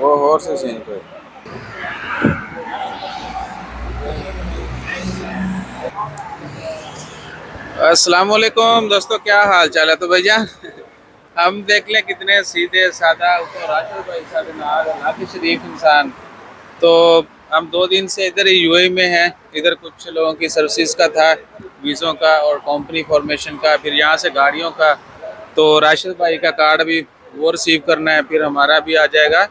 वो और से सीन पे। अस्सलाम वालेकुम दोस्तों, क्या हाल चाल है? तो भैया हम देख लें कितने सीधे सादा ऊपर राशिद भाई साहब शरीफ इंसान। तो हम 2 दिन से इधर ही यूएई में हैं। इधर कुछ लोगों की सर्विसेज का था, वीज़ों का और कंपनी फॉर्मेशन का, फिर यहाँ से गाड़ियों का। तो राशिद भाई का कार्ड भी वो रिसीव करना है, फिर हमारा भी आ जाएगा।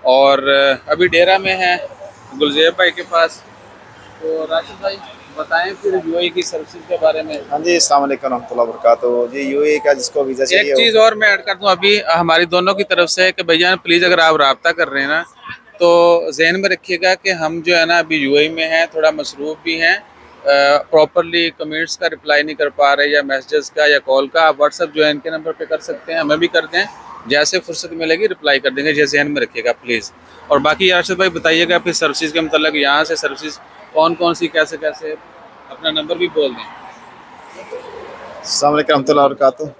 और अभी डेरा में है गुलजेब भाई के पास। तो राशिद भाई बताएं फिर यूएई की सर्विसेज के बारे में। हाँ जी, अस्सलाम वालेकुम रहमतुल्लाहि व बरकातुहू जी। यूएई का जिसको वीज़ा एक चाहिए हो। चीज़ और मैं ऐड कर दूं, अभी हमारी दोनों की तरफ से है कि भैया प्लीज़ अगर आप रब्ता कर रहे हैं ना, तो जहन में रखिएगा कि हम जो है ना अभी यूएई में हैं, थोड़ा मसरूफ़ भी हैं, प्रॉपरली कमेंट्स का रिप्लाई नहीं कर पा रहे, या मैसेजेस का या कॉल का। आप व्हाट्सअप जो है इनके नंबर पे कर सकते हैं, हमें भी कर दें, जैसे फुर्सत मिलेगी रिप्लाई कर देंगे। जैसे जहन में रखिएगा प्लीज़। और बाकी राशिद भाई बताइएगा फिर सर्विसेज के मतलब, यहाँ से सर्विसेज कौन कौन सी कैसे कैसे, अपना नंबर भी बोल दें। अस्सलाम वालेकुम रहमतुल्लाहि व बरकातुहू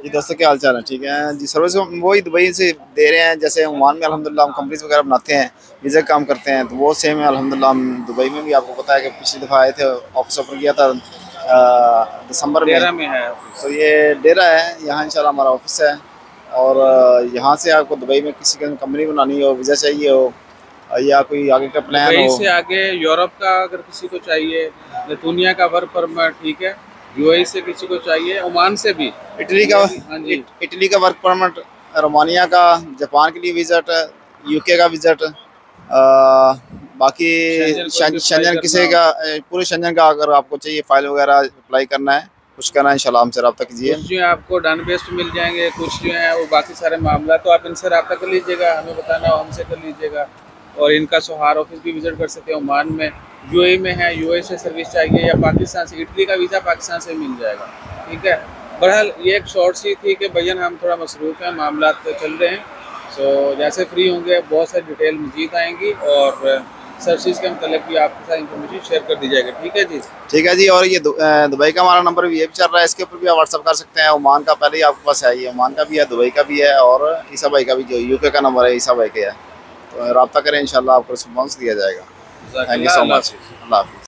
जी। दोस्तों क्या हाल चाल है? ठीक है जी। सर्विस वही दुबई से दे रहे हैं। जैसे ओमान में अल्हम्दुलिल्लाह हम कंपनीज वगैरह बनाते हैं, वीज़ा काम करते हैं, तो वो सेम है अल्हम्दुलिल्लाह। हम दुबई में भी आपको पता है कि पिछली दफ़ा आए थे, ऑफिस ओपन किया था दिसंबर में। डेरा में है। तो ये डेरा है, यहाँ इंशाल्लाह हमारा ऑफिस है। और यहाँ से आपको दुबई में किसी की कंपनी बनानी हो, वीज़ा चाहिए हो, या कोई आगे का प्लान दुबई हो। से आगे यूरोप का अगर किसी को चाहिए, दुनिया का वर्क परमिट, ठीक है। यूएई से किसी को चाहिए, ओमान से भी, इटली का, हाँ जी। इटली का वर्क परमिट, रोमानिया का, जापान के लिए विज़िट, यूके का विज़िट, बाकी शेंजन कोई भी अप्लाई शंजन करना किसी हो, का, पूरे शंजन का अगर आपको चाहिए फाइल वगैरह अप्लाई करना है, कुछ करना है, इंशाल्लाह हमसे रब्ता कीजिए। कुछ जो है आपको डन बेस्ड मिल जाएंगे, कुछ जो है वो बाकी सारे मामला तो आप इनसे रब्ता कर लीजिएगा, हमें बताना हो हमसे कर लीजिएगा। और इनका सोहार ऑफिस भी विजिट कर सकते हैं, ओमान में, यूएई में है। यूएई से सर्विस चाहिए या पाकिस्तान से, इटली का वीज़ा पाकिस्तान से मिल जाएगा, ठीक है। बहरहाल ये एक शॉर्ट सी थी कि भैया हम थोड़ा मसरूफ़ हैं, मामला तो चल रहे हैं। सो जैसे फ्री होंगे बहुत सारी डिटेल मज़ीद आएंगी, और सर्विस के मतलब भी आपके साथ इन्फॉर्मेशन शेयर कर दी जाएगी, ठीक है जी। ठीक है जी। और ये दुबई का हमारा नंबर भी ये भी चल रहा है, इसके ऊपर भी आप व्हाट्सअप कर सकते हैं। ओमान का पहले ही आपके पास है, ये ओमान का भी है, दुबई का भी है, और ईसा भाई का भी, जो यूके का नंबर है ईसा भाई के है। तो रब्ता करें, इंशाल्लाह आपको रिस्पॉन्स दिया जाएगा। थैंक यू जज़ाकल्लाह, सो अल्लाह मच। हाफ़िज़। अल्लाह हाफिज़।